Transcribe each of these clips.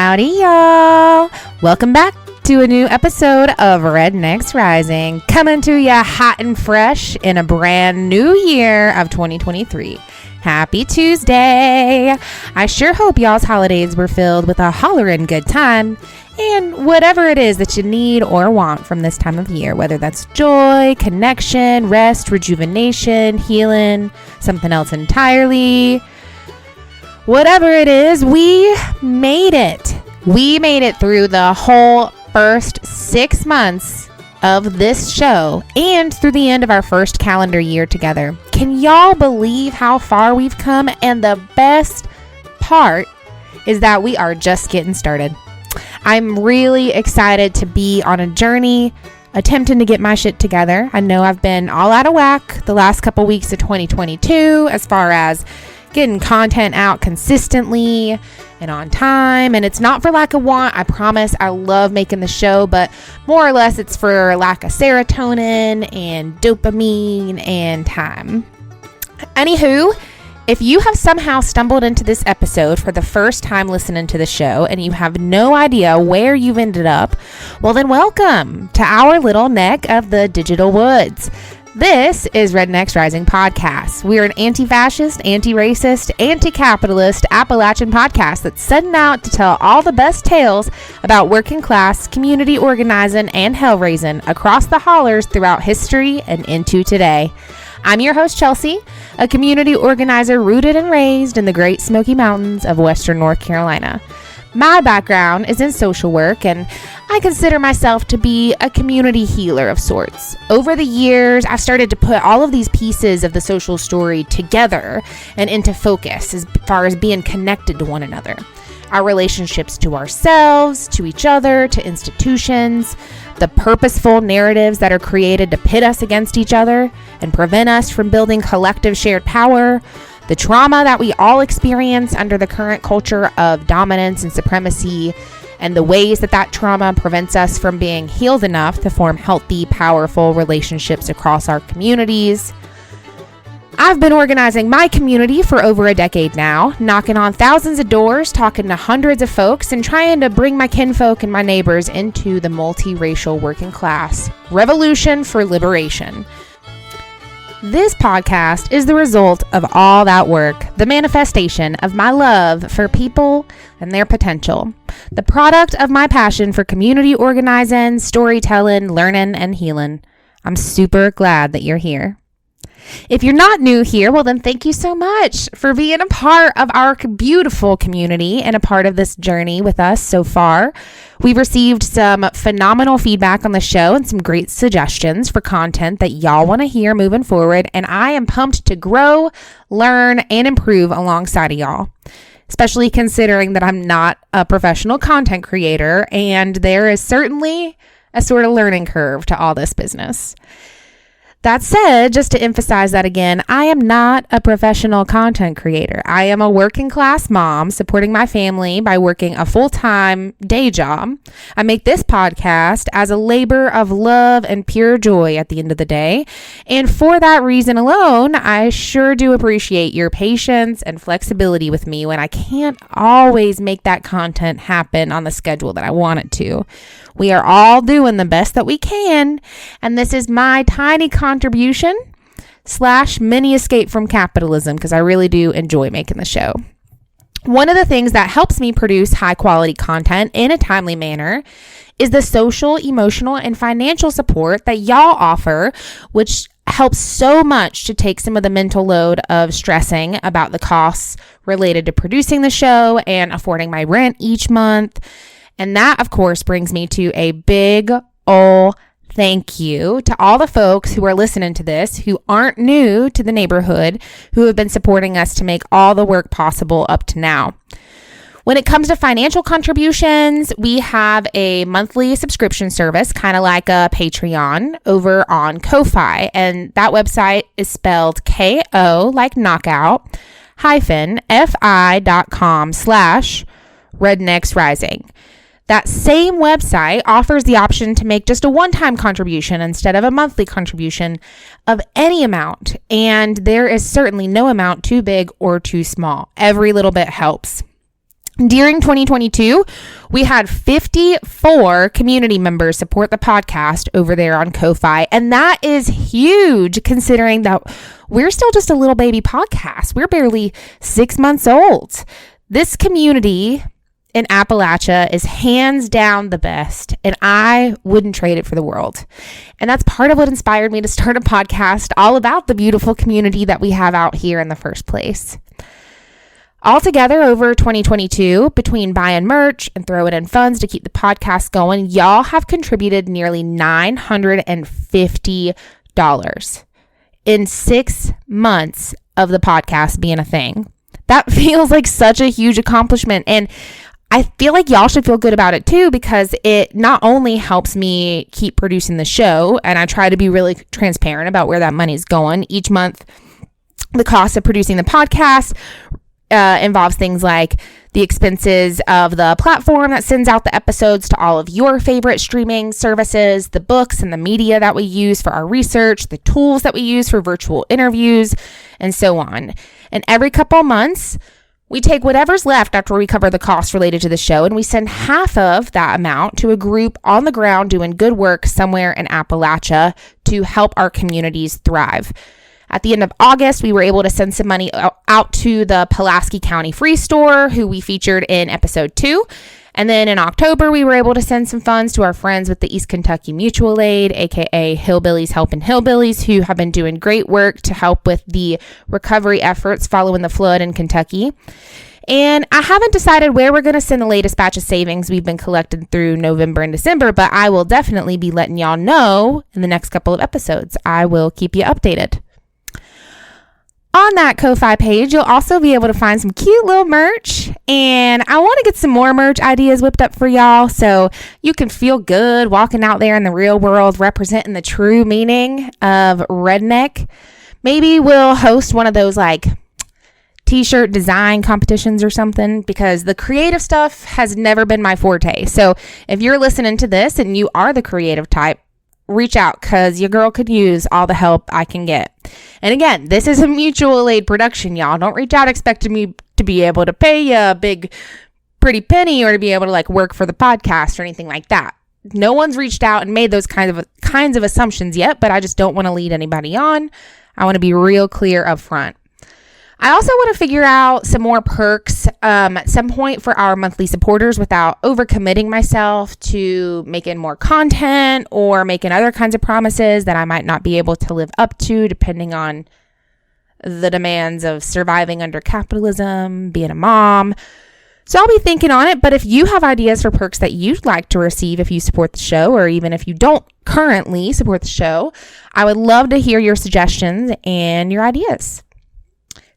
Howdy, y'all. Welcome back to a new episode of Rednecks Rising, coming to you hot and fresh in a brand new year of 2023. Happy Tuesday. I sure hope y'all's holidays were filled with a hollerin' good time and whatever it is that you need or want from this time of year, whether that's joy, connection, rest, rejuvenation, healing, something else entirely. Whatever it is, we made it. We made it through the whole first 6 months of this show and through the end of our first calendar year together. Can y'all believe how far we've come? And the best part is that we are just getting started. I'm really excited to be on a journey attempting to get my shit together. I know I've been all out of whack the last couple weeks of 2022 as far as getting content out consistently and on time, and it's not for lack of want. I promise I love making the show, but more or less it's for lack of serotonin and dopamine and time. Anywho, if you have somehow stumbled into this episode for the first time listening to the show and you have no idea where you've ended up, well then welcome to our little neck of the digital woods. This is Rednecks Rising Podcast. We're an anti-fascist, anti-racist, anti-capitalist Appalachian podcast that's setting out to tell all the best tales about working class, community organizing, and hell raising across the hollers throughout history and into today. I'm your host, Chelsea, a community organizer rooted and raised in the Great Smoky Mountains of Western North Carolina. My background is in social work, and I consider myself to be a community healer of sorts. Over the years, I've started to put all of these pieces of the social story together and into focus as far as being connected to one another. Our relationships to ourselves, to each other, to institutions, the purposeful narratives that are created to pit us against each other and prevent us from building collective shared power, the trauma that we all experience under the current culture of dominance and supremacy, and the ways that that trauma prevents us from being healed enough to form healthy, powerful relationships across our communities. I've been organizing my community for over a decade now, knocking on thousands of doors, talking to hundreds of folks, and trying to bring my kinfolk and my neighbors into the multiracial working class revolution for liberation. This podcast is the result of all that work, the manifestation of my love for people and their potential, the product of my passion for community organizing, storytelling, learning, and healing. I'm super glad that you're here. If you're not new here, well then thank you so much for being a part of our beautiful community and a part of this journey with us so far. We've received some phenomenal feedback on the show and some great suggestions for content that y'all want to hear moving forward, and I am pumped to grow, learn, and improve alongside of y'all, especially considering that I'm not a professional content creator and there is certainly a sort of learning curve to all this business. That said, just to emphasize that again, I am not a professional content creator. I am a working class mom supporting my family by working a full-time day job. I make this podcast as a labor of love and pure joy at the end of the day. And for that reason alone, I sure do appreciate your patience and flexibility with me when I can't always make that content happen on the schedule that I want it to. We are all doing the best that we can, and this is my tiny contribution / mini escape from capitalism because I really do enjoy making the show. One of the things that helps me produce high quality content in a timely manner is the social, emotional, and financial support that y'all offer, which helps so much to take some of the mental load of stressing about the costs related to producing the show and affording my rent each month. And that, of course, brings me to a big ol' thank you to all the folks who are listening to this who aren't new to the neighborhood, who have been supporting us to make all the work possible up to now. When it comes to financial contributions, we have a monthly subscription service, kind of like a Patreon, over on Ko-Fi. And that website is spelled KO, like knockout, -fi.com/Rednecks Rising. That same website offers the option to make just a one-time contribution instead of a monthly contribution of any amount. And there is certainly no amount too big or too small. Every little bit helps. During 2022, we had 54 community members support the podcast over there on Ko-Fi. And that is huge considering that we're still just a little baby podcast. We're barely 6 months old. This community in Appalachia is hands down the best, and I wouldn't trade it for the world. And that's part of what inspired me to start a podcast all about the beautiful community that we have out here in the first place. Altogether, over 2022, between buying merch and throwing in funds to keep the podcast going, y'all have contributed nearly $950 in 6 months of the podcast being a thing. That feels like such a huge accomplishment. And I feel like y'all should feel good about it too, because it not only helps me keep producing the show, and I try to be really transparent about where that money's going each month. The cost of producing the podcast involves things like the expenses of the platform that sends out the episodes to all of your favorite streaming services, the books and the media that we use for our research, the tools that we use for virtual interviews, and so on. And every couple months, we take whatever's left after we cover the costs related to the show, and we send half of that amount to a group on the ground doing good work somewhere in Appalachia to help our communities thrive. At the end of August, we were able to send some money out to the Pulaski County Free Store, who we featured in episode 2. And then in October, we were able to send some funds to our friends with the East Kentucky Mutual Aid, aka Hillbillies Helping Hillbillies, who have been doing great work to help with the recovery efforts following the flood in Kentucky. And I haven't decided where we're going to send the latest batch of savings we've been collecting through November and December, but I will definitely be letting y'all know in the next couple of episodes. I will keep you updated. On that Ko-Fi page, you'll also be able to find some cute little merch, and I want to get some more merch ideas whipped up for y'all so you can feel good walking out there in the real world representing the true meaning of redneck. Maybe we'll host one of those like t-shirt design competitions or something, because the creative stuff has never been my forte. So if you're listening to this and you are the creative type, reach out, because your girl could use all the help I can get. And again, this is a mutual aid production, y'all. Don't reach out expecting me to be able to pay you a big pretty penny or to be able to like work for the podcast or anything like that. No one's reached out and made those kinds of assumptions yet, but I just don't want to lead anybody on. I want to be real clear up front. I also want to figure out some more perks at some point for our monthly supporters without overcommitting myself to making more content or making other kinds of promises that I might not be able to live up to depending on the demands of surviving under capitalism, being a mom. So I'll be thinking on it, but if you have ideas for perks that you'd like to receive if you support the show, or even if you don't currently support the show, I would love to hear your suggestions and your ideas.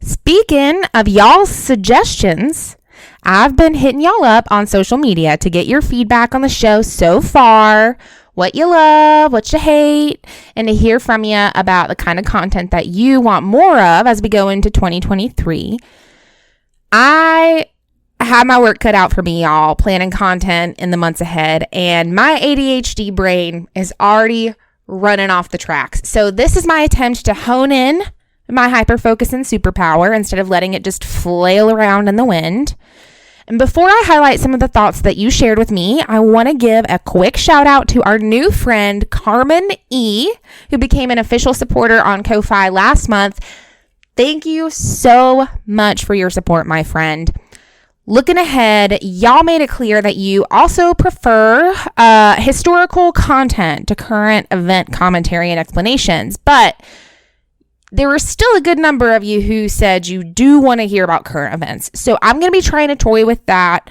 Speaking of y'all's suggestions, I've been hitting y'all up on social media to get your feedback on the show so far, what you love, what you hate, and to hear from you about the kind of content that you want more of as we go into 2023. I have my work cut out for me, y'all, planning content in the months ahead, and my ADHD brain is already running off the tracks. So this is my attempt to hone in my hyper-focus and superpower instead of letting it just flail around in the wind. And before I highlight some of the thoughts that you shared with me, I want to give a quick shout out to our new friend, Carmen E., who became an official supporter on Ko-Fi last month. Thank you so much for your support, my friend. Looking ahead, y'all made it clear that you also prefer historical content to current event commentary and explanations, but there were still a good number of you who said you do want to hear about current events. So I'm going to be trying to toy with that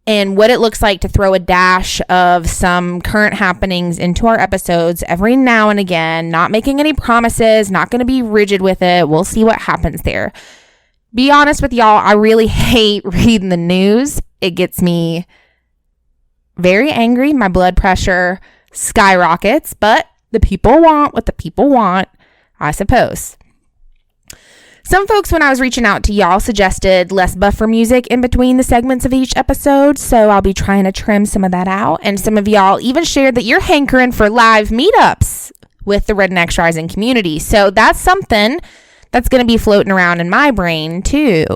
and what it looks like to throw a dash of some current happenings into our episodes every now and again, not making any promises, not going to be rigid with it. We'll see what happens there. Be honest with y'all, I really hate reading the news. It gets me very angry. My blood pressure skyrockets, but the people want what the people want, I suppose. Some folks, when I was reaching out to y'all, suggested less buffer music in between the segments of each episode, so I'll be trying to trim some of that out. And some of y'all even shared that you're hankering for live meetups with the Rednecks Rising community. So that's something that's going to be floating around in my brain too.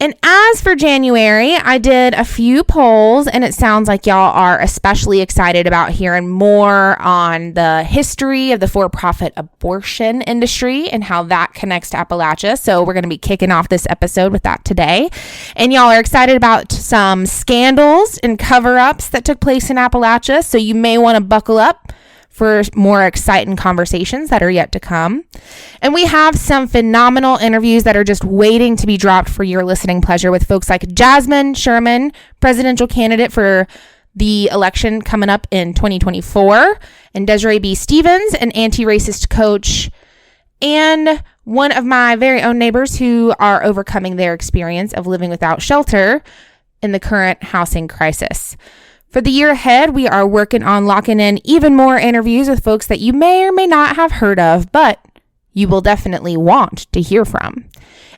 And as for January, I did a few polls, and it sounds like y'all are especially excited about hearing more on the history of the for-profit abortion industry and how that connects to Appalachia. So we're going to be kicking off this episode with that today. And y'all are excited about some scandals and cover-ups that took place in Appalachia. So you may want to buckle up for more exciting conversations that are yet to come. And we have some phenomenal interviews that are just waiting to be dropped for your listening pleasure with folks like Jasmine Sherman, presidential candidate for the election coming up in 2024, and Desiree B. Stevens, an anti-racist coach, and one of my very own neighbors who are overcoming their experience of living without shelter in the current housing crisis. For the year ahead, we are working on locking in even more interviews with folks that you may or may not have heard of, but you will definitely want to hear from.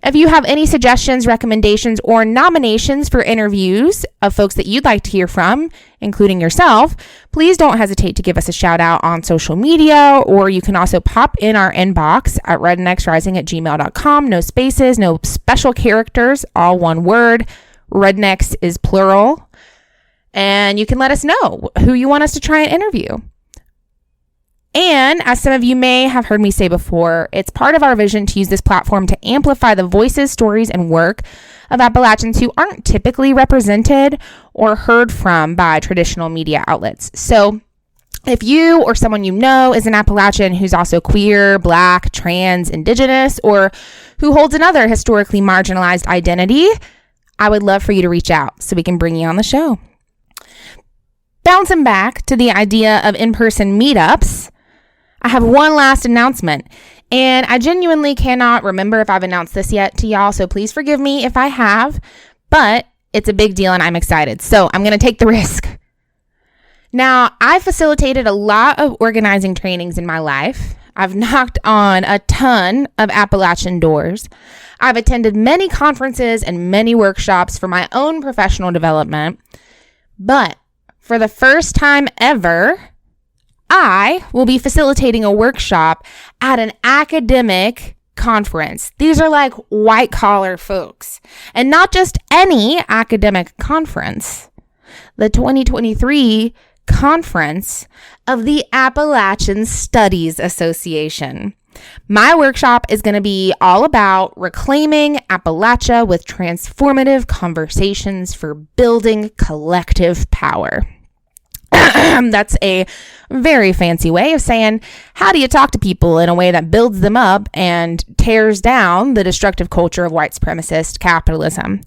If you have any suggestions, recommendations, or nominations for interviews of folks that you'd like to hear from, including yourself, please don't hesitate to give us a shout out on social media, or you can also pop in our inbox at rednexrising@gmail.com. No spaces, no special characters, all one word. Rednecks is plural. And you can let us know who you want us to try and interview. And as some of you may have heard me say before, it's part of our vision to use this platform to amplify the voices, stories, and work of Appalachians who aren't typically represented or heard from by traditional media outlets. So if you or someone you know is an Appalachian who's also queer, Black, trans, Indigenous, or who holds another historically marginalized identity, I would love for you to reach out so we can bring you on the show. Bouncing back to the idea of in-person meetups, I have one last announcement, and I genuinely cannot remember if I've announced this yet to y'all, so please forgive me if I have, but it's a big deal and I'm excited, so I'm going to take the risk. Now, I facilitated a lot of organizing trainings in my life. I've knocked on a ton of Appalachian doors. I've attended many conferences and many workshops for my own professional development, but for the first time ever, I will be facilitating a workshop at an academic conference. These are like white collar folks, and not just any academic conference. The 2023 conference of the Appalachian Studies Association. My workshop is going to be all about reclaiming Appalachia with transformative conversations for building collective power. That's a very fancy way of saying, how do you talk to people in a way that builds them up and tears down the destructive culture of white supremacist capitalism?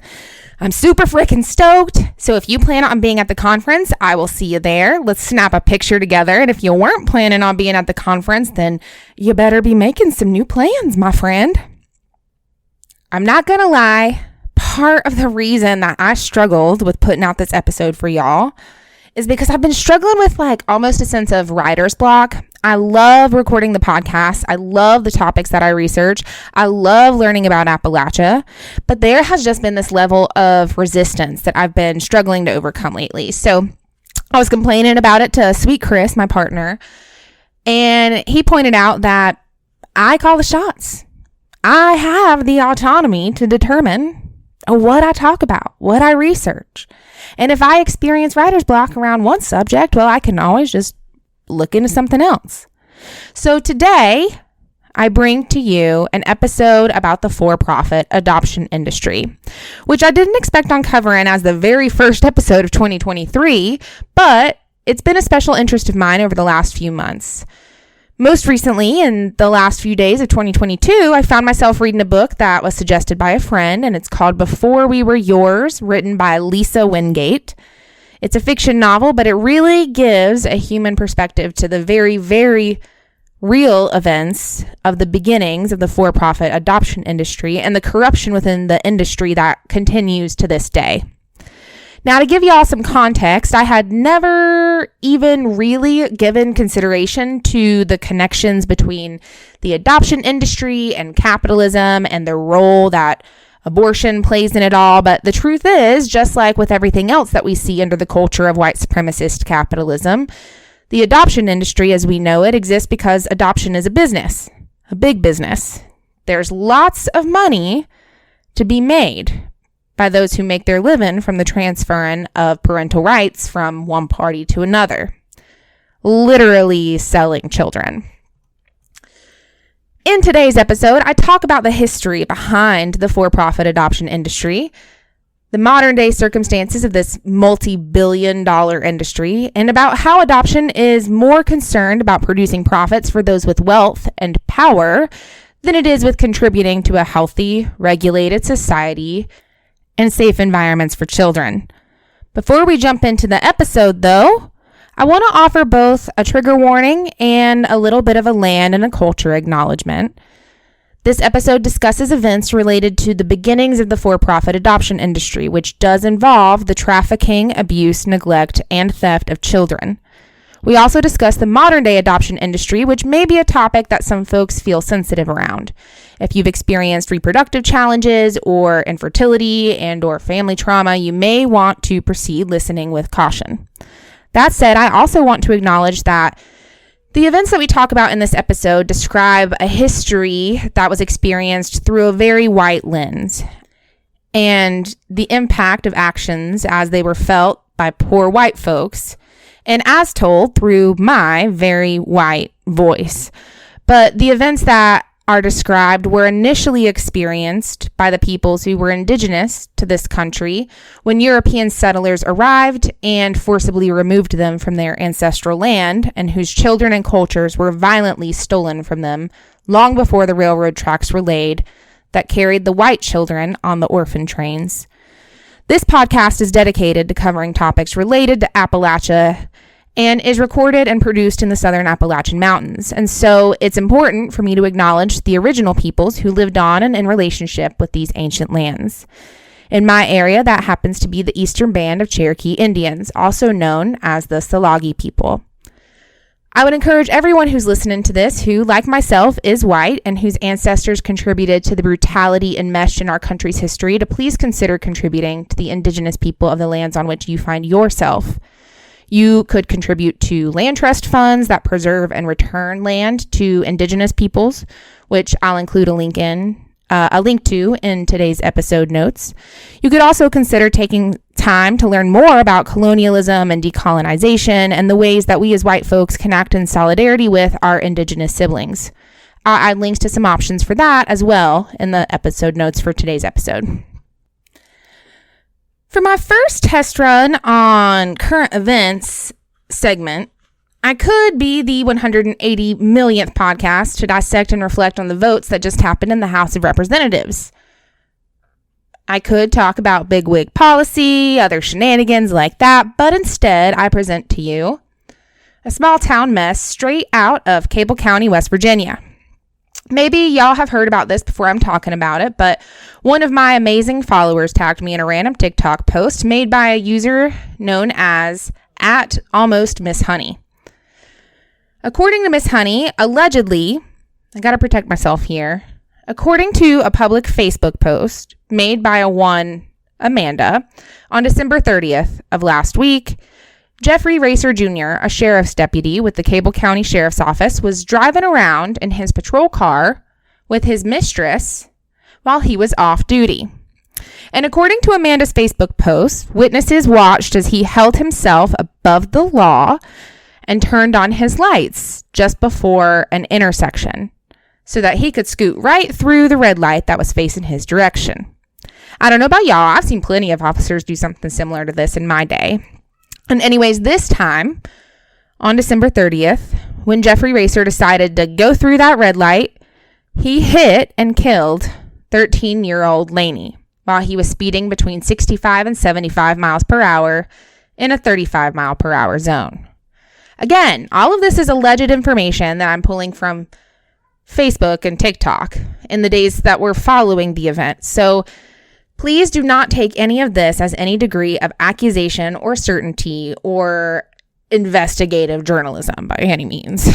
I'm super freaking stoked. So if you plan on being at the conference, I will see you there. Let's snap a picture together. And if you weren't planning on being at the conference, then you better be making some new plans, my friend. I'm not going to lie. Part of the reason that I struggled with putting out this episode for y'all is because I've been struggling with like almost a sense of writer's block. I love recording the podcast. I love the topics that I research. I love learning about Appalachia, but there has just been this level of resistance that I've been struggling to overcome lately. So I was complaining about it to Sweet Chris, my partner, and he pointed out that I call the shots. I have the autonomy to determine what I talk about, what I research. And if I experience writer's block around one subject, well, I can always just look into something else. So today, I bring to you an episode about the for-profit adoption industry, which I didn't expect on covering as the very first episode of 2023, but it's been a special interest of mine over the last few months. Most recently, in the last few days of 2022, I found myself reading a book that was suggested by a friend, and it's called Before We Were Yours, written by Lisa Wingate. It's a fiction novel, but it really gives a human perspective to the very, very real events of the beginnings of the for-profit adoption industry and the corruption within the industry that continues to this day. Now, to give you all some context, I had never even really given consideration to the connections between the adoption industry and capitalism and the role that abortion plays in it all. But the truth is, just like with everything else that we see under the culture of white supremacist capitalism, the adoption industry as we know it exists because adoption is a business, a big business. There's lots of money to be made. by those who make their living from the transferring of parental rights from one party to another, literally selling children. In today's episode, I talk about the history behind the for-profit adoption industry, the modern-day circumstances of this multi-billion-dollar industry, and about how adoption is more concerned about producing profits for those with wealth and power than it is with contributing to a healthy, regulated society and safe environments for children. Before we jump into the episode, though, I want to offer both a trigger warning and a little bit of a land and a culture acknowledgement. This episode discusses events related to the beginnings of the for-profit adoption industry, which does involve the trafficking, abuse, neglect, and theft of children. We also discuss the modern-day adoption industry, which may be a topic that some folks feel sensitive around. If you've experienced reproductive challenges or infertility and or family trauma, you may want to proceed listening with caution. That said, I also want to acknowledge that the events that we talk about in this episode describe a history that was experienced through a very white lens, and the impact of actions as they were felt by poor white folks, and as told through my very white voice. But the events that are described were initially experienced by the peoples who were indigenous to this country when European settlers arrived and forcibly removed them from their ancestral land, and whose children and cultures were violently stolen from them long before the railroad tracks were laid that carried the white children on the orphan trains. This podcast is dedicated to covering topics related to Appalachia and is recorded and produced in the southern Appalachian Mountains. And so it's important for me to acknowledge the original peoples who lived on and in relationship with these ancient lands. In my area, that happens to be the Eastern Band of Cherokee Indians, also known as the Salagi people. I would encourage everyone who's listening to this who, like myself, is white and whose ancestors contributed to the brutality enmeshed in our country's history to please consider contributing to the indigenous people of the lands on which you find yourself. You could contribute to land trust funds that preserve and return land to indigenous peoples, which I'll include a link to in today's episode notes. You could also consider taking time to learn more about colonialism and decolonization and the ways that we as white folks can act in solidarity with our indigenous siblings. I'll add links to some options for that as well in the episode notes for today's episode. For my first test run on current events segment, I could be the 180 millionth podcast to dissect and reflect on the votes that just happened in the House of Representatives. I could talk about bigwig policy, other shenanigans like that, but instead I present to you a small town mess straight out of Cable County, West Virginia. Maybe y'all have heard about this before I'm talking about it, but one of my amazing followers tagged me in a random TikTok post made by a user known as @AlmostMissHoney. According to Miss Honey, allegedly, I gotta protect myself here, according to a public Facebook post made by a one Amanda on December 30th of last week, Jeffrey Racer Jr., a sheriff's deputy with the Cable County Sheriff's Office, was driving around in his patrol car with his mistress while he was off duty. And according to Amanda's Facebook post, witnesses watched as he held himself above the law and turned on his lights just before an intersection so that he could scoot right through the red light that was facing his direction. I don't know about y'all, I've seen plenty of officers do something similar to this in my day. And anyways, this time, on December 30th, when Jeffrey Racer decided to go through that red light, he hit and killed 13-year-old Lainey while he was speeding between 65 and 75 miles per hour in a 35 mile per hour zone. Again, all of this is alleged information that I'm pulling from Facebook and TikTok in the days that were following the event. So please do not take any of this as any degree of accusation or certainty or investigative journalism by any means.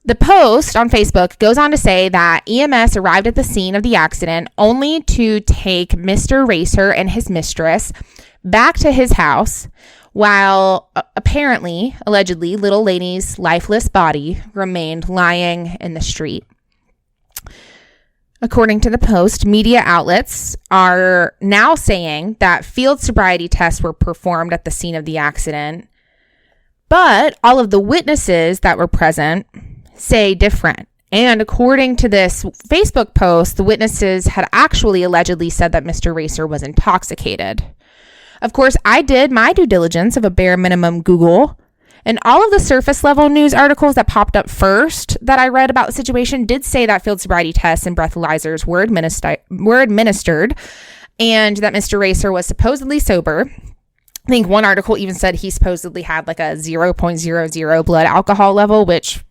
The post on Facebook goes on to say that EMS arrived at the scene of the accident only to take Mr. Racer and his mistress back to his house while allegedly, little Lainey's lifeless body remained lying in the street. According to the Post, media outlets are now saying that field sobriety tests were performed at the scene of the accident, but all of the witnesses that were present say different. And according to this Facebook post, the witnesses had actually allegedly said that Mr. Racer was intoxicated. Of course, I did my due diligence of a bare minimum Google, and all of the surface level news articles that popped up first that I read about the situation did say that field sobriety tests and breathalyzers were administered and that Mr. Racer was supposedly sober. I think one article even said he supposedly had like a 0.00 blood alcohol level, which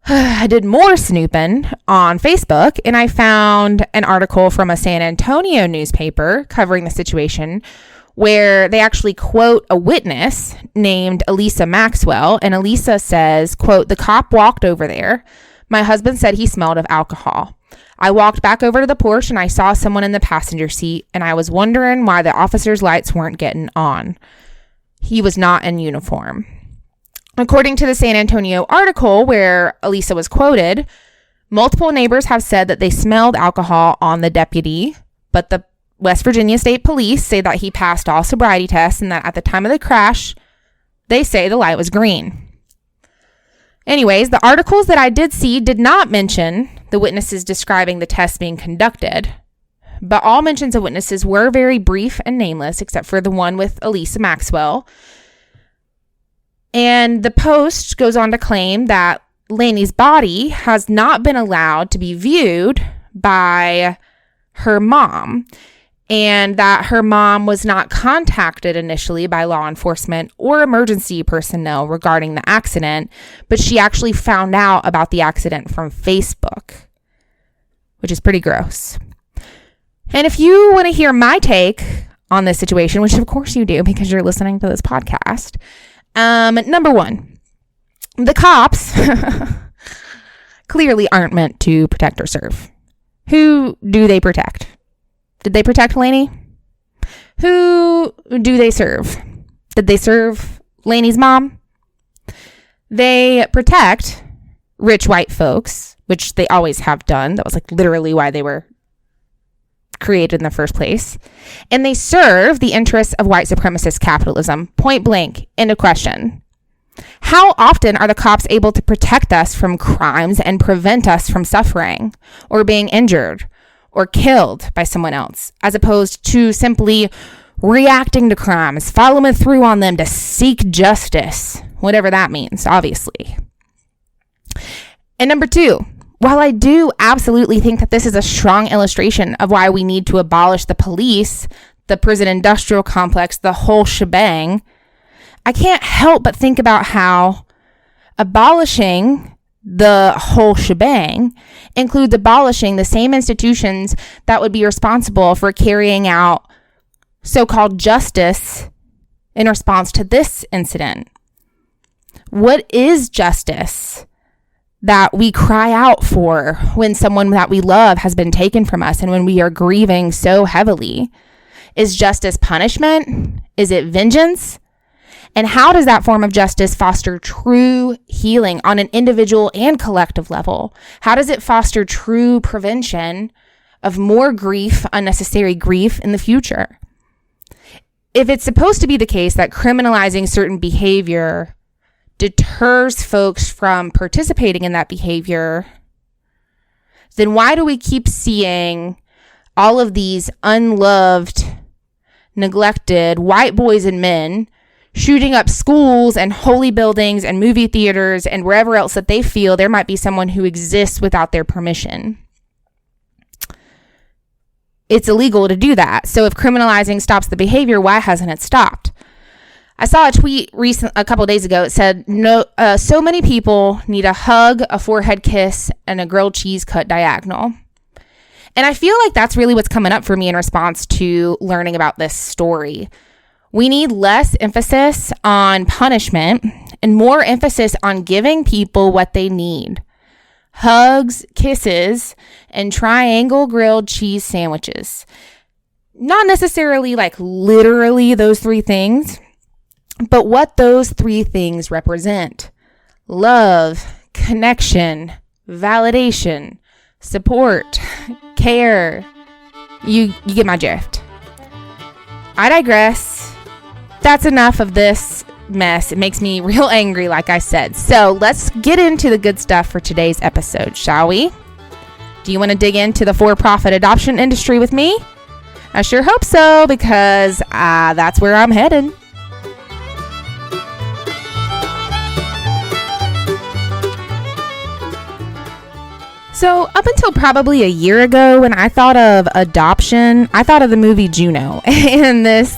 I did more snooping on Facebook, and I found an article from a San Antonio newspaper covering the situation where they actually quote a witness named Elisa Maxwell. And Elisa says, quote, "The cop walked over there. My husband said he smelled of alcohol. I walked back over to the porch and I saw someone in the passenger seat, and I was wondering why the officer's lights weren't getting on. He was not in uniform." According to the San Antonio article where Elisa was quoted, multiple neighbors have said that they smelled alcohol on the deputy, but the West Virginia State Police say that he passed all sobriety tests and that at the time of the crash, they say the light was green. Anyways, the articles that I did see did not mention the witnesses describing the tests being conducted, but all mentions of witnesses were very brief and nameless, except for the one with Elisa Maxwell. And the Post goes on to claim that Laney's body has not been allowed to be viewed by her mom, and that her mom was not contacted initially by law enforcement or emergency personnel regarding the accident, but she actually found out about the accident from Facebook, which is pretty gross. And if you want to hear my take on this situation, which of course you do because you're listening to this podcast, number one, the cops clearly aren't meant to protect or serve. Who do they protect? Did they protect Laney? Who do they serve? Did they serve Laney's mom? They protect rich white folks, which they always have done. That was like literally why they were created in the first place. And they serve the interests of white supremacist capitalism. Point blank, end of question. How often are the cops able to protect us from crimes and prevent us from suffering or being injured or killed by someone else, as opposed to simply reacting to crimes, following through on them to seek justice, whatever that means, obviously. And number two, while I do absolutely think that this is a strong illustration of why we need to abolish the police, the prison industrial complex, the whole shebang, I can't help but think about how abolishing the whole shebang includes abolishing the same institutions that would be responsible for carrying out so-called justice in response to this incident. What is justice that we cry out for when someone that we love has been taken from us and when we are grieving so heavily? Is justice punishment? Is it vengeance? And how does that form of justice foster true healing on an individual and collective level? How does it foster true prevention of more grief, unnecessary grief in the future? If it's supposed to be the case that criminalizing certain behavior deters folks from participating in that behavior, then why do we keep seeing all of these unloved, neglected white boys and men shooting up schools and holy buildings and movie theaters and wherever else that they feel there might be someone who exists without their permission? It's illegal to do that. So if criminalizing stops the behavior, why hasn't it stopped? I saw a tweet a couple days ago. It said, "No, so many people need a hug, a forehead kiss, and a grilled cheese cut diagonal." And I feel like that's really what's coming up for me in response to learning about this story. We need less emphasis on punishment and more emphasis on giving people what they need. Hugs, kisses, and triangle grilled cheese sandwiches. Not necessarily like literally those three things, but what those three things represent: love, connection, validation, support, care. You get my drift. I digress. That's enough of this mess. It makes me real angry, like I said. So let's get into the good stuff for today's episode, shall we? Do you want to dig into the for-profit adoption industry with me? I sure hope so, because that's where I'm headed. So up until probably a year ago, when I thought of adoption, I thought of the movie Juno and this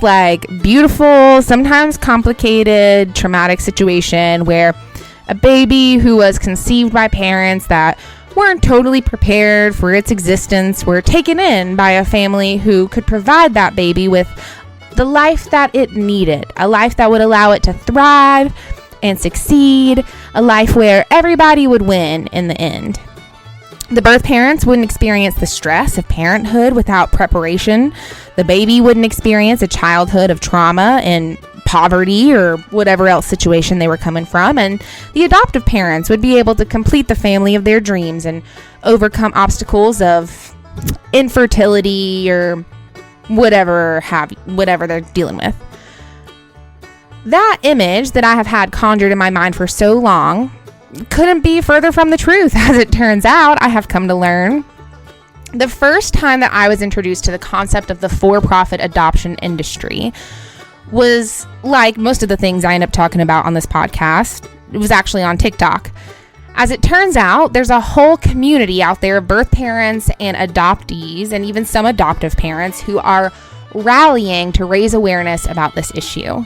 beautiful, sometimes complicated, traumatic situation where a baby who was conceived by parents that weren't totally prepared for its existence were taken in by a family who could provide that baby with the life that it needed, a life that would allow it to thrive and succeed, a life where everybody would win in the end. The birth parents wouldn't experience the stress of parenthood without preparation. The baby wouldn't experience a childhood of trauma and poverty or whatever else situation they were coming from. And the adoptive parents would be able to complete the family of their dreams and overcome obstacles of infertility or whatever they're dealing with. That image that I have had conjured in my mind for so long couldn't be further from the truth. As it turns out, I have come to learn. The first time that I was introduced to the concept of the for-profit adoption industry was, like most of the things I end up talking about on this podcast, it was actually on TikTok. As it turns out, there's a whole community out there of birth parents and adoptees, and even some adoptive parents who are rallying to raise awareness about this issue.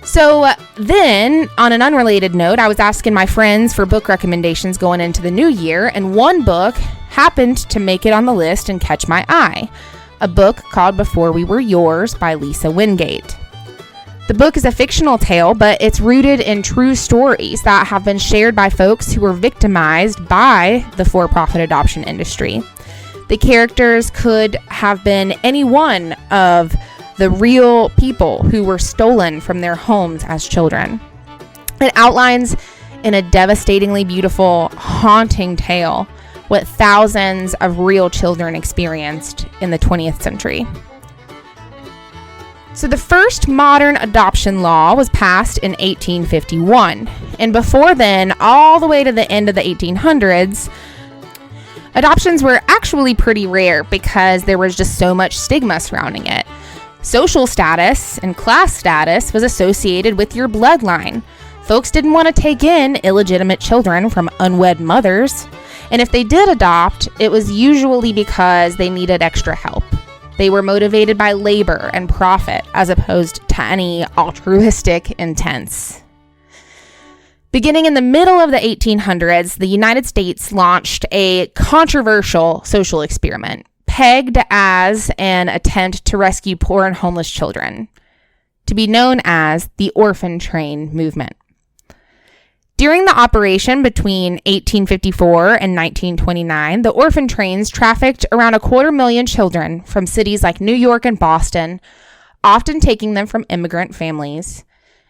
So then, on an unrelated note, I was asking my friends for book recommendations going into the new year, and one book happened to make it on the list and catch my eye. A book called Before We Were Yours by Lisa Wingate. The book is a fictional tale, but it's rooted in true stories that have been shared by folks who were victimized by the for-profit adoption industry. The characters could have been any one of the real people who were stolen from their homes as children. It outlines in a devastatingly beautiful, haunting tale what thousands of real children experienced in the 20th century. So the first modern adoption law was passed in 1851, and before then, all the way to the end of the 1800s, adoptions were actually pretty rare because there was just so much stigma surrounding it. Social status and class status was associated with your bloodline. Folks didn't want to take in illegitimate children from unwed mothers, and if they did adopt, it was usually because they needed extra help. They were motivated by labor and profit as opposed to any altruistic intents. Beginning in the middle of the 1800s, the United States launched a controversial social experiment, pegged as an attempt to rescue poor and homeless children, to be known as the Orphan Train movement. During the operation between 1854 and 1929, the Orphan Trains trafficked around 250,000 children from cities like New York and Boston, often taking them from immigrant families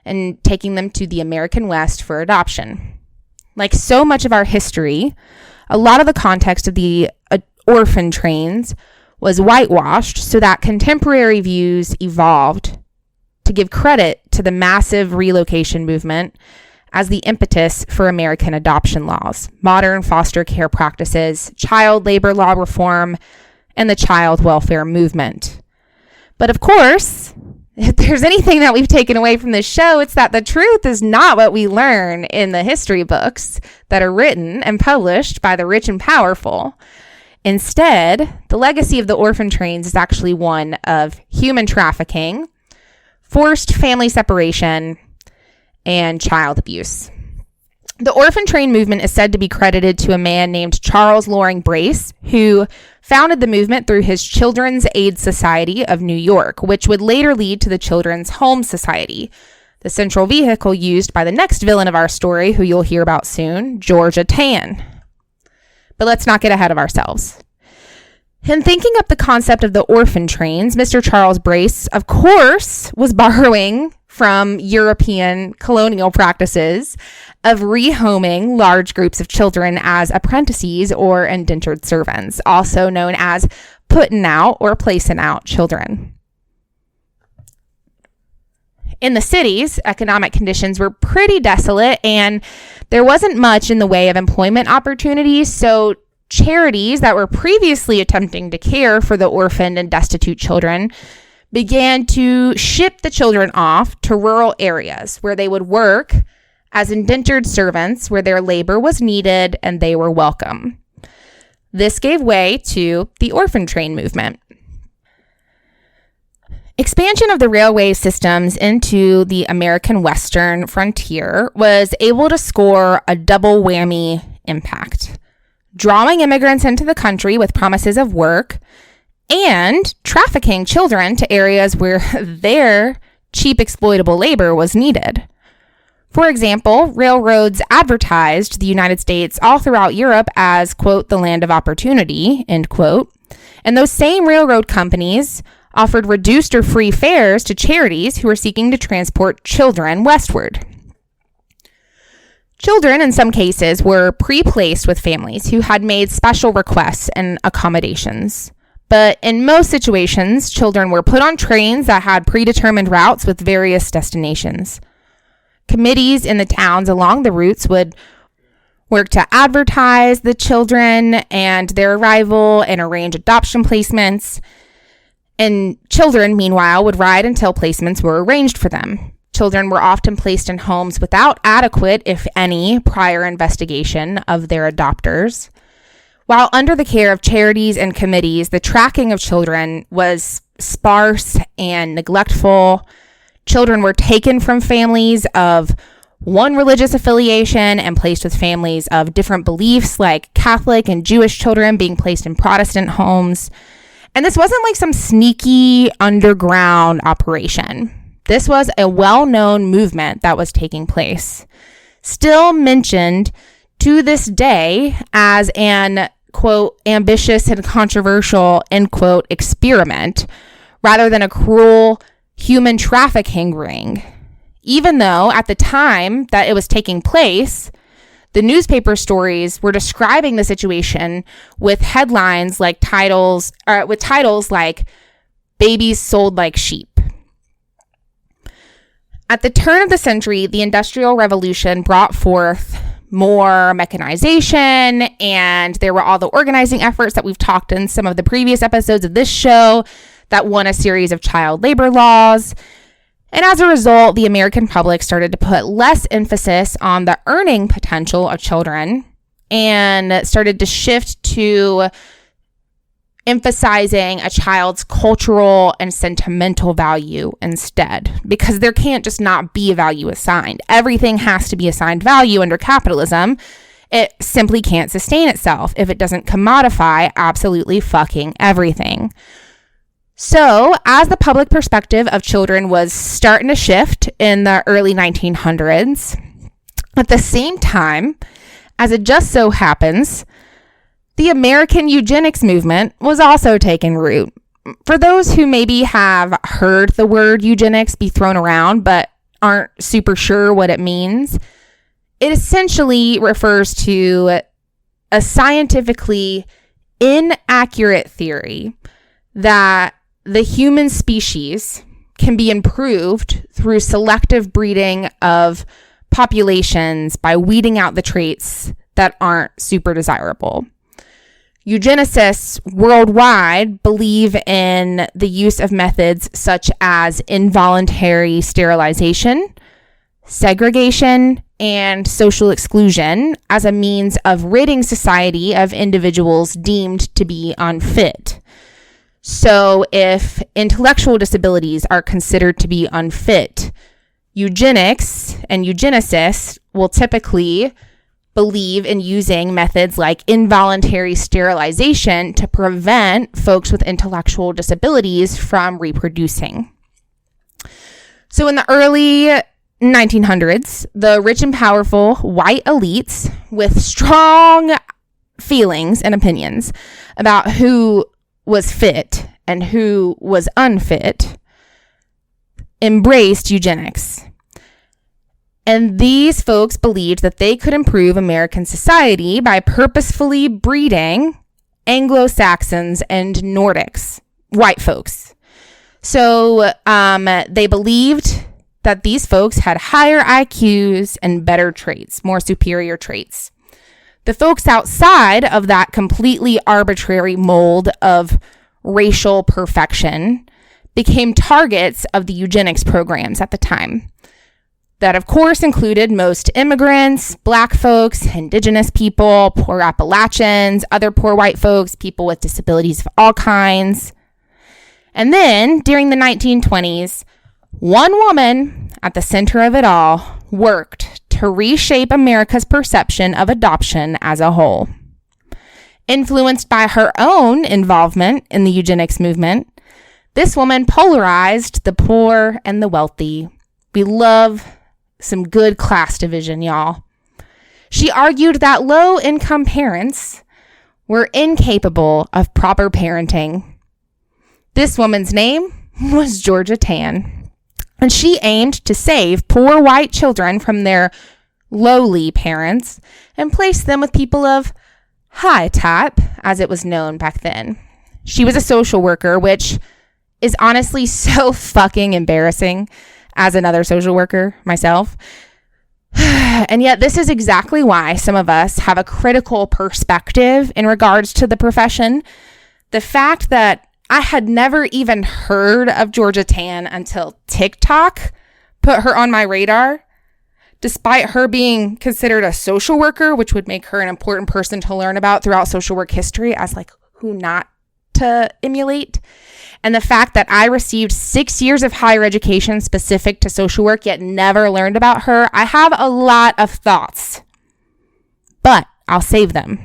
and taking them to the American West for adoption. Like so much of our history, a lot of the context of the Orphan Trains was whitewashed so that contemporary views evolved to give credit to the massive relocation movement as the impetus for American adoption laws, modern foster care practices, child labor law reform, and the child welfare movement. But of course, if there's anything that we've taken away from this show, it's that the truth is not what we learn in the history books that are written and published by the rich and powerful. Instead, the legacy of the Orphan Trains is actually one of human trafficking, forced family separation, and child abuse. The Orphan Train movement is said to be credited to a man named Charles Loring Brace, who founded the movement through his Children's Aid Society of New York, which would later lead to the Children's Home Society, the central vehicle used by the next villain of our story, who you'll hear about soon, Georgia Tann. But let's not get ahead of ourselves. In thinking up the concept of the Orphan Trains, Mr. Charles Brace, of course, was borrowing from European colonial practices of rehoming large groups of children as apprentices or indentured servants, also known as putting out or placing out children. In the cities, economic conditions were pretty desolate and there wasn't much in the way of employment opportunities, so charities that were previously attempting to care for the orphaned and destitute children began to ship the children off to rural areas where they would work as indentured servants, where their labor was needed and they were welcome. This gave way to the Orphan Train movement. Expansion of the railway systems into the American Western frontier was able to score a double whammy impact, drawing immigrants into the country with promises of work and trafficking children to areas where their cheap exploitable labor was needed. For example, railroads advertised the United States all throughout Europe as, quote, the land of opportunity, end quote. And those same railroad companies offered reduced or free fares to charities who were seeking to transport children westward. Children, in some cases, were pre-placed with families who had made special requests and accommodations. But in most situations, children were put on trains that had predetermined routes with various destinations. Committees in the towns along the routes would work to advertise the children and their arrival and arrange adoption placements. And children, meanwhile, would ride until placements were arranged for them. Children were often placed in homes without adequate, if any, prior investigation of their adopters. While under the care of charities and committees, the tracking of children was sparse and neglectful. Children were taken from families of one religious affiliation and placed with families of different beliefs, like Catholic and Jewish children being placed in Protestant homes. And this wasn't like some sneaky underground operation. This was a well-known movement that was taking place, still mentioned to this day as an, quote, ambitious and controversial, end quote, experiment, rather than a cruel human trafficking ring. Even though at the time that it was taking place, the newspaper stories were describing the situation with headlines like titles like "Babies Sold Like Sheep." At the turn of the century, the Industrial Revolution brought forth more mechanization, and there were all the organizing efforts that we've talked in some of the previous episodes of this show that won a series of child labor laws. And as a result, the American public started to put less emphasis on the earning potential of children and started to shift to emphasizing a child's cultural and sentimental value instead, because there can't just not be a value assigned. Everything has to be assigned value under capitalism. It simply can't sustain itself if it doesn't commodify absolutely fucking everything. So, as the public perspective of children was starting to shift in the early 1900s, at the same time, as it just so happens, the American eugenics movement was also taking root. For those who maybe have heard the word eugenics be thrown around but aren't super sure what it means, it essentially refers to a scientifically inaccurate theory that the human species can be improved through selective breeding of populations by weeding out the traits that aren't super desirable. Eugenicists worldwide believe in the use of methods such as involuntary sterilization, segregation, and social exclusion as a means of ridding society of individuals deemed to be unfit. So if intellectual disabilities are considered to be unfit, eugenics and eugenicists will typically believe in using methods like involuntary sterilization to prevent folks with intellectual disabilities from reproducing. So in the early 1900s, the rich and powerful white elites with strong feelings and opinions about who was fit and who was unfit embraced eugenics. And these folks believed that they could improve American society by purposefully breeding Anglo-Saxons and Nordics, white folks. So they believed that these folks had higher IQs and better traits, more superior traits. The folks outside of that completely arbitrary mold of racial perfection became targets of the eugenics programs at the time. That, of course, included most immigrants, Black folks, Indigenous people, poor Appalachians, other poor white folks, people with disabilities of all kinds. And then, during the 1920s, one woman at the center of it all worked to reshape America's perception of adoption as a whole. Influenced by her own involvement in the eugenics movement, this woman polarized the poor and the wealthy. We love some good class division, y'all. She argued that low-income parents were incapable of proper parenting. This woman's name was Georgia Tann, and she aimed to save poor white children from their lowly parents and place them with people of high type, as it was known back then. She was a social worker, which is honestly so fucking embarrassing as another social worker myself. And yet this is exactly why some of us have a critical perspective in regards to the profession. The fact that I had never even heard of Georgia Tann until TikTok put her on my radar, despite her being considered a social worker, which would make her an important person to learn about throughout social work history as like who not to emulate. And the fact that I received 6 years of higher education specific to social work, yet never learned about her, I have a lot of thoughts, but I'll save them.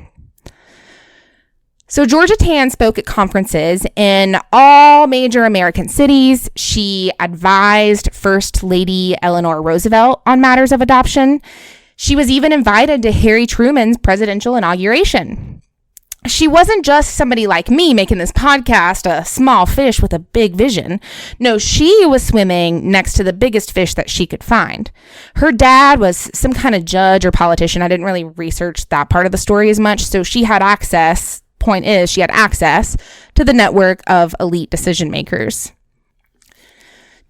So Georgia Tann spoke at conferences in all major American cities. She advised First Lady Eleanor Roosevelt on matters of adoption. She was even invited to Harry Truman's presidential inauguration. She wasn't just somebody like me making this podcast, a small fish with a big vision. No, she was swimming next to the biggest fish that she could find. Her dad was some kind of judge or politician. I didn't really research that part of the story as much, so she had access. Point is, she had access to the network of elite decision makers.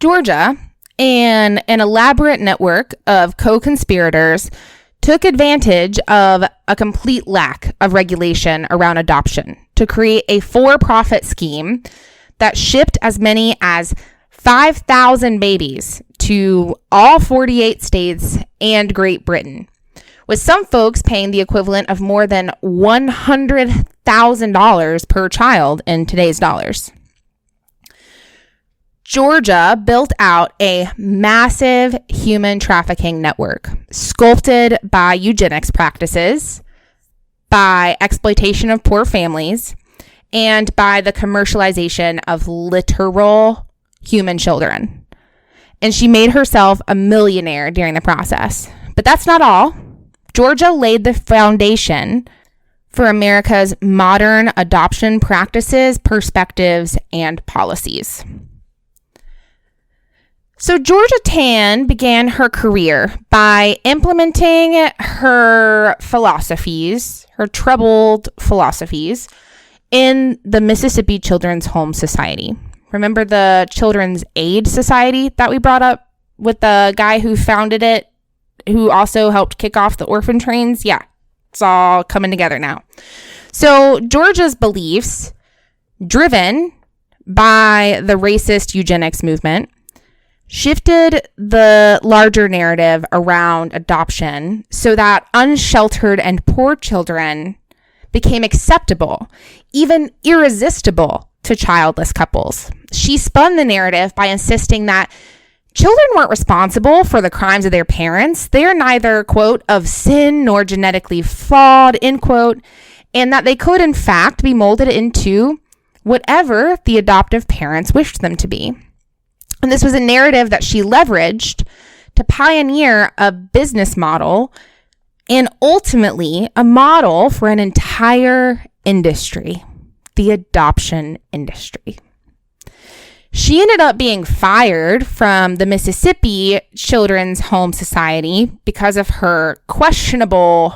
Georgia and an elaborate network of co-conspirators took advantage of a complete lack of regulation around adoption to create a for-profit scheme that shipped as many as 5,000 babies to all 48 states and Great Britain, with some folks paying the equivalent of more than $100,000 per child in today's dollars. Georgia built out a massive human trafficking network, sculpted by eugenics practices, by exploitation of poor families, and by the commercialization of literal human children. And she made herself a millionaire during the process. But that's not all. Georgia laid the foundation for America's modern adoption practices, perspectives, and policies. So Georgia Tann began her career by implementing her philosophies, her troubled philosophies, in the Mississippi Children's Home Society. Remember the Children's Aid Society that we brought up with the guy who founded it, who also helped kick off the Orphan Trains? Yeah, it's all coming together now. So Georgia's beliefs, driven by the racist eugenics movement, shifted the larger narrative around adoption so that unsheltered and poor children became acceptable, even irresistible to childless couples. She spun the narrative by insisting that children weren't responsible for the crimes of their parents. They are neither, quote, of sin nor genetically flawed, end quote, and that they could, in fact, be molded into whatever the adoptive parents wished them to be. And this was a narrative that she leveraged to pioneer a business model and ultimately a model for an entire industry, the adoption industry. She ended up being fired from the Mississippi Children's Home Society because of her questionable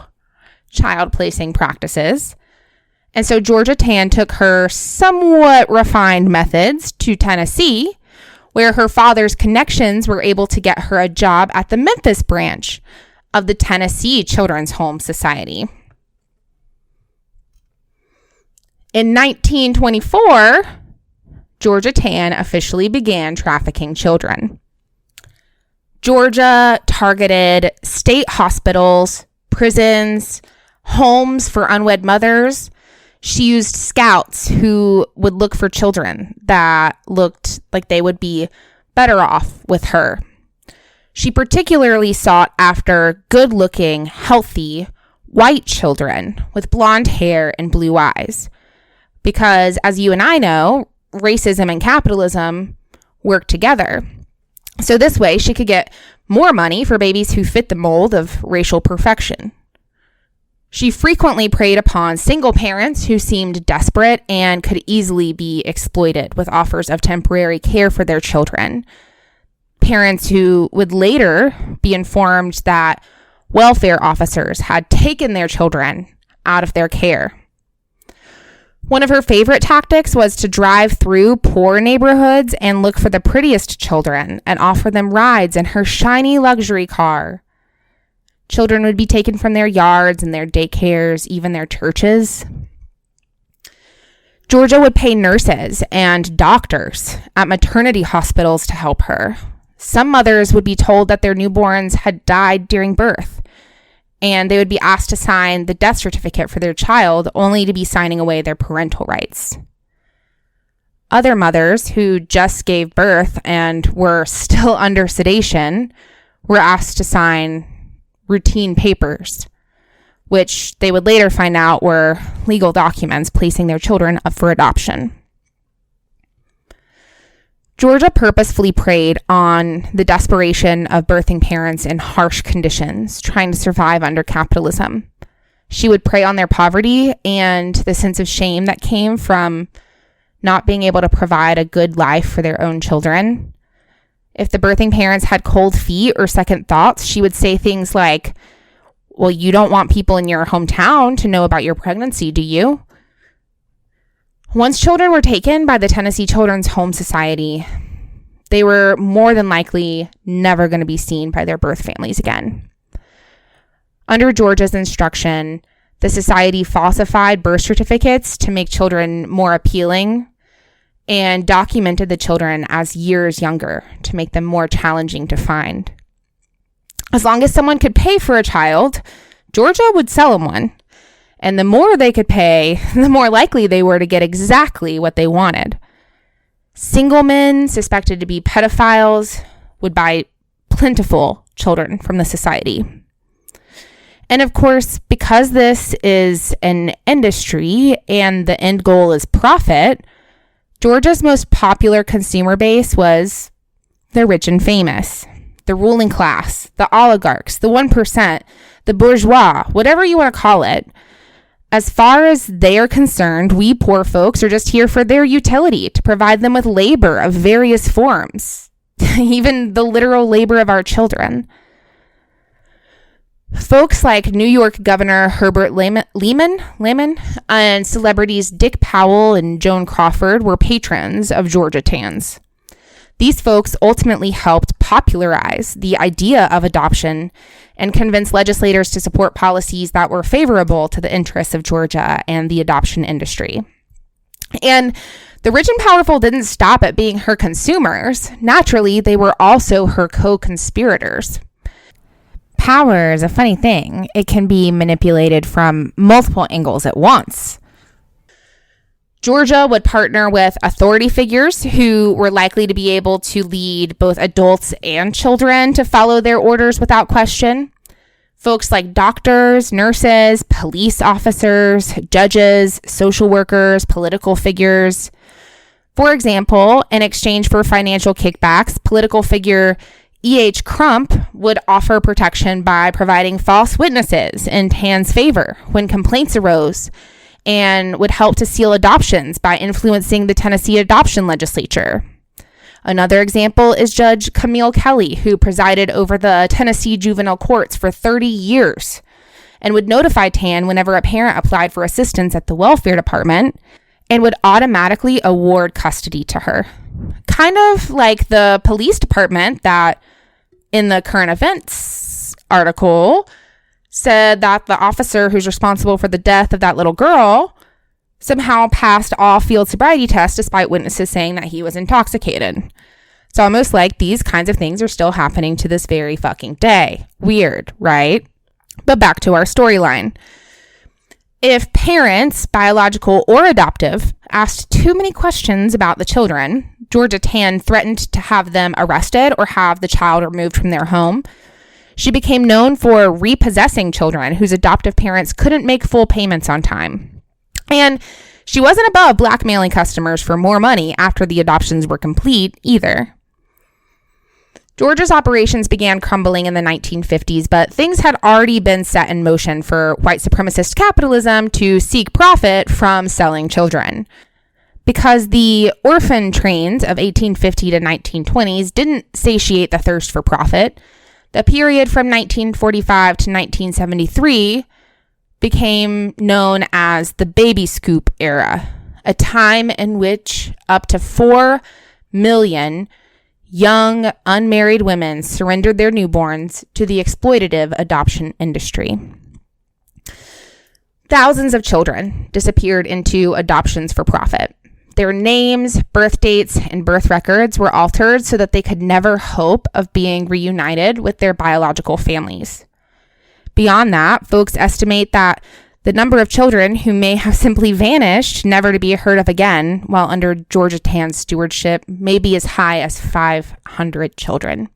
child placing practices. And so Georgia Tann took her somewhat refined methods to Tennessee, where her father's connections were able to get her a job at the Memphis branch of the Tennessee Children's Home Society. In 1924, Georgia Tann officially began trafficking children. Georgia targeted state hospitals, prisons, homes for unwed mothers. She used scouts who would look for children that looked like they would be better off with her. She particularly sought after good-looking, healthy, white children with blonde hair and blue eyes. Because, as you and I know, racism and capitalism work together. So this way, she could get more money for babies who fit the mold of racial perfection. She frequently preyed upon single parents who seemed desperate and could easily be exploited with offers of temporary care for their children. Parents who would later be informed that welfare officers had taken their children out of their care. One of her favorite tactics was to drive through poor neighborhoods and look for the prettiest children and offer them rides in her shiny luxury car. Children would be taken from their yards and their daycares, even their churches. Georgia would pay nurses and doctors at maternity hospitals to help her. Some mothers would be told that their newborns had died during birth, and they would be asked to sign the death certificate for their child, only to be signing away their parental rights. Other mothers who just gave birth and were still under sedation were asked to sign routine papers, which they would later find out were legal documents placing their children up for adoption. Georgia purposefully preyed on the desperation of birthing parents in harsh conditions, trying to survive under capitalism. She would prey on their poverty and the sense of shame that came from not being able to provide a good life for their own children. If the birthing parents had cold feet or second thoughts, she would say things like, "Well, you don't want people in your hometown to know about your pregnancy, do you?" Once children were taken by the Tennessee Children's Home Society, they were more than likely never going to be seen by their birth families again. Under Georgia's instruction, the society falsified birth certificates to make children more appealing and documented the children as years younger to make them more challenging to find. As long as someone could pay for a child, Georgia would sell them one. And the more they could pay, the more likely they were to get exactly what they wanted. Single men suspected to be pedophiles would buy plentiful children from the society. And of course, because this is an industry and the end goal is profit, Georgia's most popular consumer base was the rich and famous, the ruling class, the oligarchs, the 1%, the bourgeois, whatever you want to call it. As far as they are concerned, we poor folks are just here for their utility, to provide them with labor of various forms, even the literal labor of our children. Folks like New York Governor Herbert Lehman, and celebrities Dick Powell and Joan Crawford were patrons of Georgia Tann's. These folks ultimately helped popularize the idea of adoption and convince legislators to support policies that were favorable to the interests of Georgia and the adoption industry. And the rich and powerful didn't stop at being her consumers. Naturally, they were also her co-conspirators. Power is a funny thing. It can be manipulated from multiple angles at once. Georgia would partner with authority figures who were likely to be able to lead both adults and children to follow their orders without question. Folks like doctors, nurses, police officers, judges, social workers, political figures. For example, in exchange for financial kickbacks, political figure E.H. Crump would offer protection by providing false witnesses in Tann's favor when complaints arose, and would help to seal adoptions by influencing the Tennessee adoption legislature. Another example is Judge Camille Kelly, who presided over the Tennessee juvenile courts for 30 years and would notify Tann whenever a parent applied for assistance at the welfare department and would automatically award custody to her. Kind of like the police department that in the current events article said that the officer who's responsible for the death of that little girl somehow passed all field sobriety tests despite witnesses saying that he was intoxicated. It's almost like these kinds of things are still happening to this very fucking day. Weird, right? But back to our storyline. If parents, biological or adoptive, asked too many questions about the children, Georgia Tann threatened to have them arrested or have the child removed from their home. She became known for repossessing children whose adoptive parents couldn't make full payments on time. And she wasn't above blackmailing customers for more money after the adoptions were complete either. Georgia's operations began crumbling in the 1950s, but things had already been set in motion for white supremacist capitalism to seek profit from selling children. Because the Orphan Trains of 1850 to 1920s didn't satiate the thirst for profit, the period from 1945 to 1973 became known as the baby scoop era, a time in which up to 4 million young, unmarried women surrendered their newborns to the exploitative adoption industry. Thousands of children disappeared into adoptions for profit. Their names, birth dates, and birth records were altered so that they could never hope of being reunited with their biological families. Beyond that, folks estimate that the number of children who may have simply vanished, never to be heard of again, while under Georgia Tann's stewardship, may be as high as 500 children.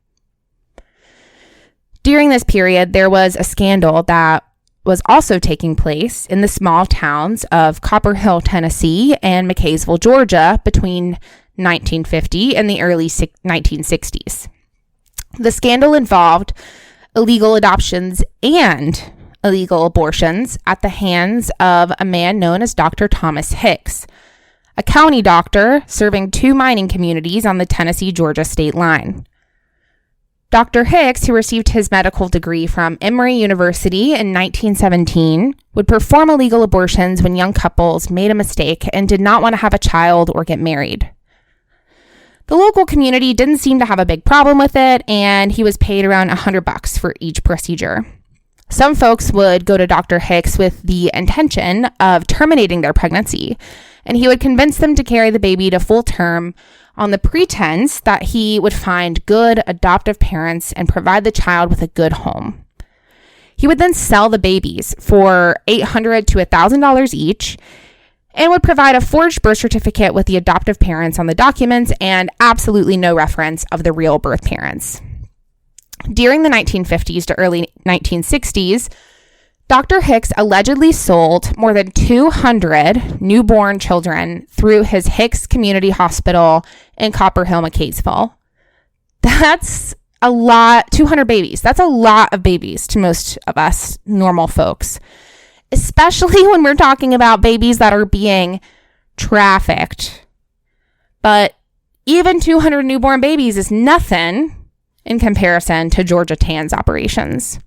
During this period, there was a scandal that was also taking place in the small towns of Copper Hill, Tennessee, and McKaysville, Georgia, between 1950 and the early 1960s. The scandal involved illegal adoptions and illegal abortions at the hands of a man known as Dr. Thomas Hicks, a county doctor serving 2 mining communities on the Tennessee-Georgia state line. Dr. Hicks, who received his medical degree from Emory University in 1917, would perform illegal abortions when young couples made a mistake and did not want to have a child or get married. The local community didn't seem to have a big problem with it, and he was paid around $100 for each procedure. Some folks would go to Dr. Hicks with the intention of terminating their pregnancy, and he would convince them to carry the baby to full term on the pretense that he would find good adoptive parents and provide the child with a good home. He would then sell the babies for $800 to $1,000 each and would provide a forged birth certificate with the adoptive parents on the documents and absolutely no reference of the real birth parents. During the 1950s to early 1960s, Dr. Hicks allegedly sold more than 200 newborn children through his Hicks Community Hospital in Copper Hill, McKaysville. That's a lot, 200 babies. That's a lot of babies to most of us normal folks, especially when we're talking about babies that are being trafficked. But even 200 newborn babies is nothing in comparison to Georgia Tann's operations.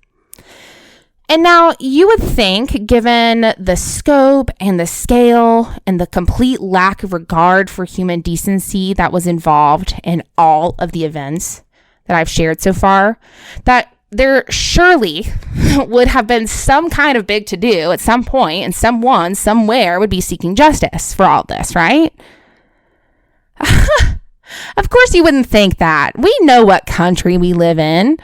And now you would think, given the scope and the scale and the complete lack of regard for human decency that was involved in all of the events that I've shared so far, that there surely would have been some kind of big to-do at some point, and someone somewhere would be seeking justice for all this, right? Of course you wouldn't think that. We know what country we live in.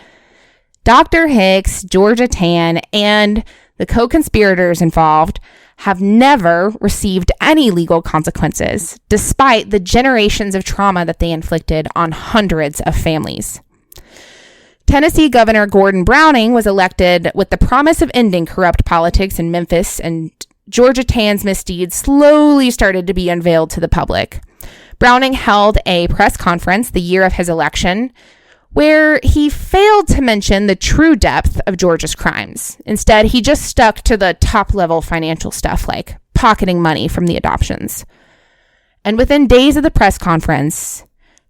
Dr. Hicks, Georgia Tann, and the co-conspirators involved have never received any legal consequences, despite the generations of trauma that they inflicted on hundreds of families. Tennessee Governor Gordon Browning was elected with the promise of ending corrupt politics in Memphis, and Georgia Tann's misdeeds slowly started to be unveiled to the public. Browning held a press conference the year of his election where he failed to mention the true depth of Georgia's crimes. Instead, he just stuck to the top-level financial stuff like pocketing money from the adoptions. And within days of the press conference,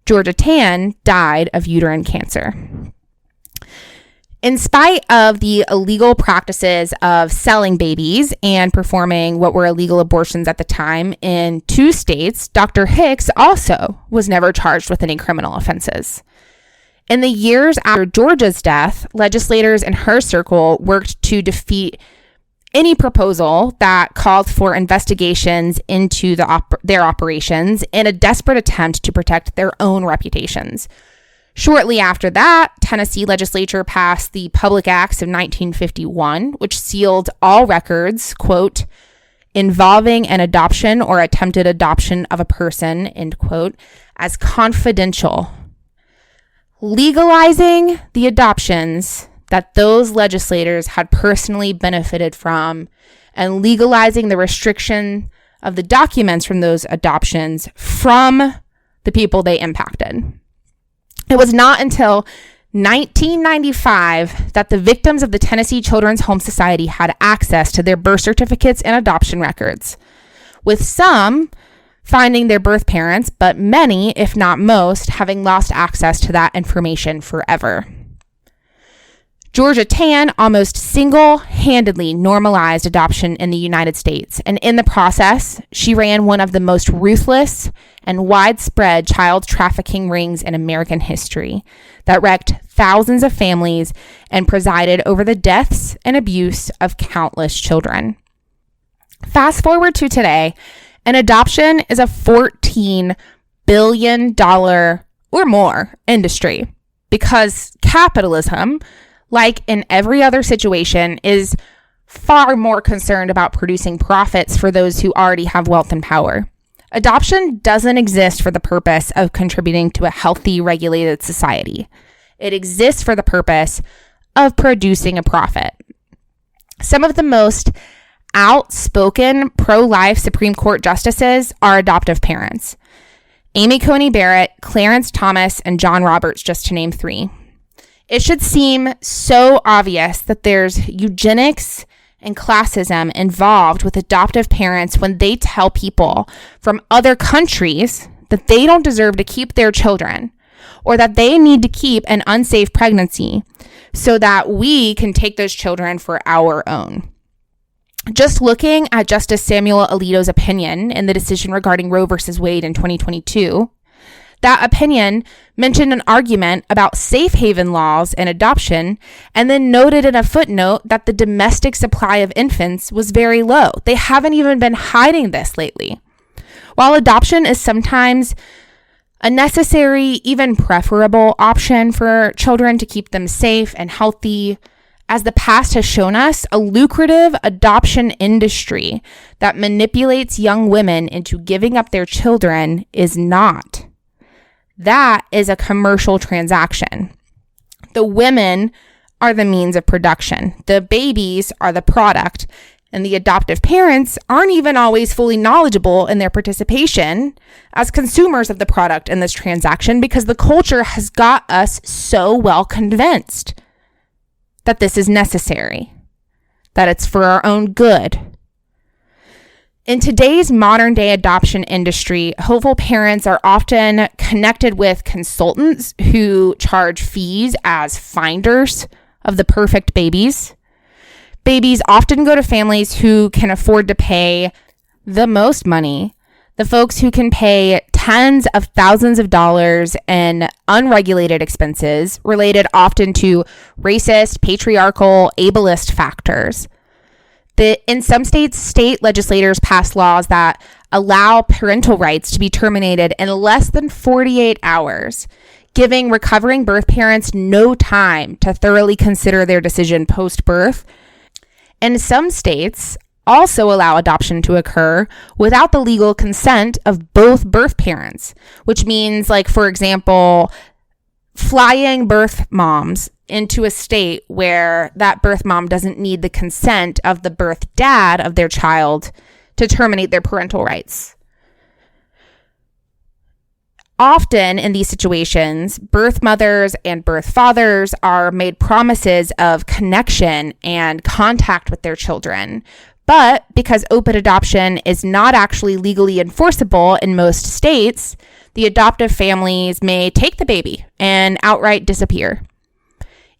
Georgia Tann died of uterine cancer. In spite of the illegal practices of selling babies and performing what were illegal abortions at the time in 2 states, Dr. Hicks also was never charged with any criminal offenses. In the years after Georgia's death, legislators in her circle worked to defeat any proposal that called for investigations into their operations in a desperate attempt to protect their own reputations. Shortly after that, Tennessee legislature passed the Public Acts of 1951, which sealed all records, quote, involving an adoption or attempted adoption of a person, end quote, as confidential, legalizing the adoptions that those legislators had personally benefited from and legalizing the restriction of the documents from those adoptions from the people they impacted. It was not until 1995 that the victims of the Tennessee Children's Home Society had access to their birth certificates and adoption records, with some finding their birth parents, but many, if not most, having lost access to that information forever. Georgia Tann almost single-handedly normalized adoption in the United States, and in the process, she ran one of the most ruthless and widespread child trafficking rings in American history that wrecked thousands of families and presided over the deaths and abuse of countless children. Fast forward to today, and adoption is a $14 billion or more industry because capitalism, like in every other situation, is far more concerned about producing profits for those who already have wealth and power. Adoption doesn't exist for the purpose of contributing to a healthy, regulated society. It exists for the purpose of producing a profit. Some of the most outspoken pro-life Supreme Court justices are adoptive parents. Amy Coney Barrett, Clarence Thomas, and John Roberts, just to name 3. It should seem so obvious that there's eugenics and classism involved with adoptive parents when they tell people from other countries that they don't deserve to keep their children or that they need to keep an unsafe pregnancy so that we can take those children for our own. Just looking at Justice Samuel Alito's opinion in the decision regarding Roe v. Wade in 2022, that opinion mentioned an argument about safe haven laws and adoption, and then noted in a footnote that the domestic supply of infants was very low. They haven't even been hiding this lately. While adoption is sometimes a necessary, even preferable option for children to keep them safe and healthy, as the past has shown us, a lucrative adoption industry that manipulates young women into giving up their children is not. That is a commercial transaction. The women are the means of production. The babies are the product, and the adoptive parents aren't even always fully knowledgeable in their participation as consumers of the product in this transaction because the culture has got us so well convinced that this is necessary, that it's for our own good. In today's modern day adoption industry, hopeful parents are often connected with consultants who charge fees as finders of the perfect babies. Babies often go to families who can afford to pay the most money, the folks who can pay tens of thousands of dollars in unregulated expenses related often to racist, patriarchal, ableist factors. In some states, state legislators pass laws that allow parental rights to be terminated in less than 48 hours, giving recovering birth parents no time to thoroughly consider their decision post-birth. And some states also allow adoption to occur without the legal consent of both birth parents, which means, like, for example, flying birth moms into a state where that birth mom doesn't need the consent of the birth dad of their child to terminate their parental rights. Often in these situations, birth mothers and birth fathers are made promises of connection and contact with their children. But because open adoption is not actually legally enforceable in most states, the adoptive families may take the baby and outright disappear.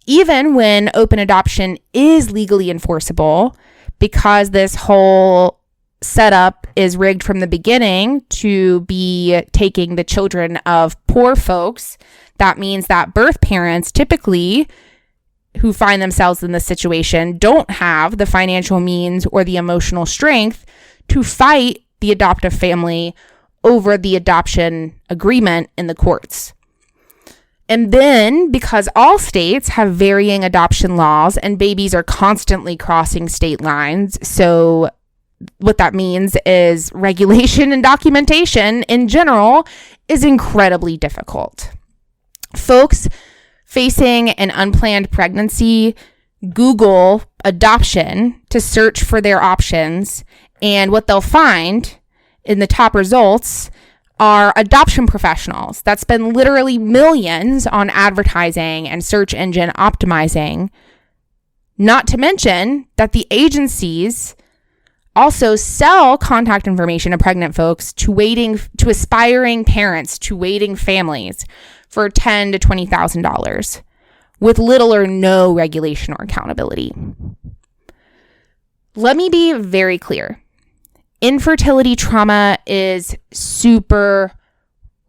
Even when open adoption is legally enforceable, because this whole setup is rigged from the beginning to be taking the children of poor folks, that means that birth parents typically who find themselves in this situation don't have the financial means or the emotional strength to fight the adoptive family over the adoption agreement in the courts. And then, because all states have varying adoption laws and babies are constantly crossing state lines, so what that means is regulation and documentation in general is incredibly difficult. Folks facing an unplanned pregnancy Google adoption to search for their options, and what they'll find in the top results are adoption professionals that spend literally millions on advertising and search engine optimizing. Not to mention that the agencies also sell contact information to pregnant folks to aspiring parents, to waiting families for $10,000 to $20,000 with little or no regulation or accountability. Let me be very clear. Infertility trauma is super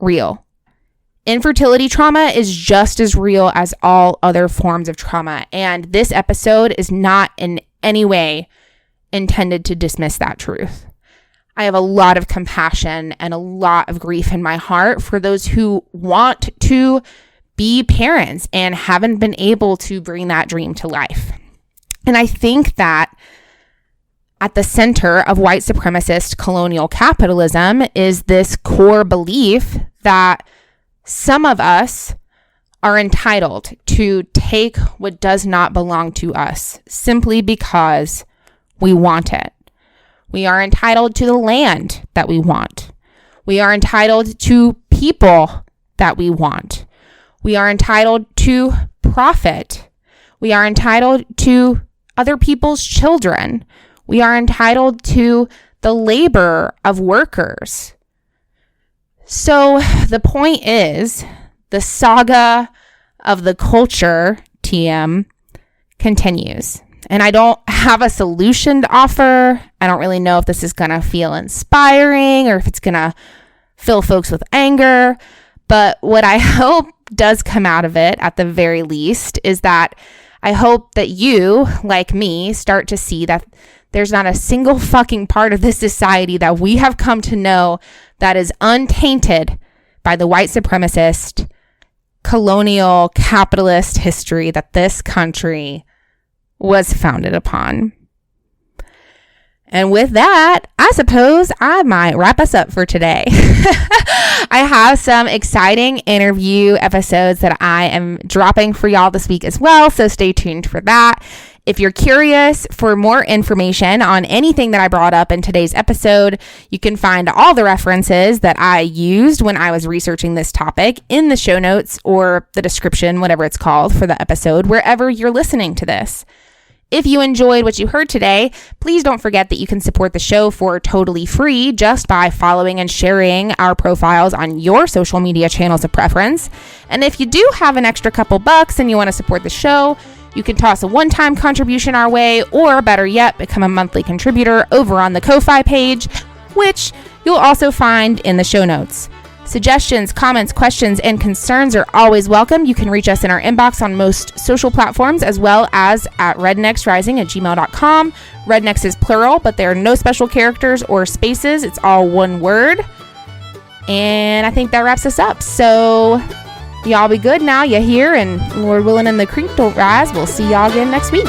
real. Infertility trauma is just as real as all other forms of trauma, and this episode is not in any way intended to dismiss that truth. I have a lot of compassion and a lot of grief in my heart for those who want to be parents and haven't been able to bring that dream to life. And I think that at the center of white supremacist colonial capitalism is this core belief that some of us are entitled to take what does not belong to us simply because we want it. We are entitled to the land that we want. We are entitled to people that we want. We are entitled to profit. We are entitled to other people's children. We are entitled to the labor of workers. So the point is, the saga of the culture, TM, continues. And I don't have a solution to offer. I don't really know if this is going to feel inspiring or if it's going to fill folks with anger. But what I hope does come out of it, at the very least, is that I hope that you, like me, start to see that there's not a single fucking part of this society that we have come to know that is untainted by the white supremacist, colonial, capitalist history that this country was founded upon. And with that, I suppose I might wrap us up for today. I have some exciting interview episodes that I am dropping for y'all this week as well, so stay tuned for that. If you're curious for more information on anything that I brought up in today's episode, you can find all the references that I used when I was researching this topic in the show notes or the description, whatever it's called, for the episode, wherever you're listening to this. If you enjoyed what you heard today, please don't forget that you can support the show for totally free just by following and sharing our profiles on your social media channels of preference. And if you do have an extra couple bucks and you want to support the show, you can toss a one-time contribution our way, or better yet, become a monthly contributor over on the Ko-Fi page, which you'll also find in the show notes. Suggestions, comments, questions, and concerns are always welcome. You can reach us in our inbox on most social platforms, as well as at rednexrising@gmail.com. Rednex is plural, but there are no special characters or spaces. It's all one word. And I think that wraps us up. So y'all be good now. You're here, and Lord willing and the creek don't rise. We'll see y'all again next week.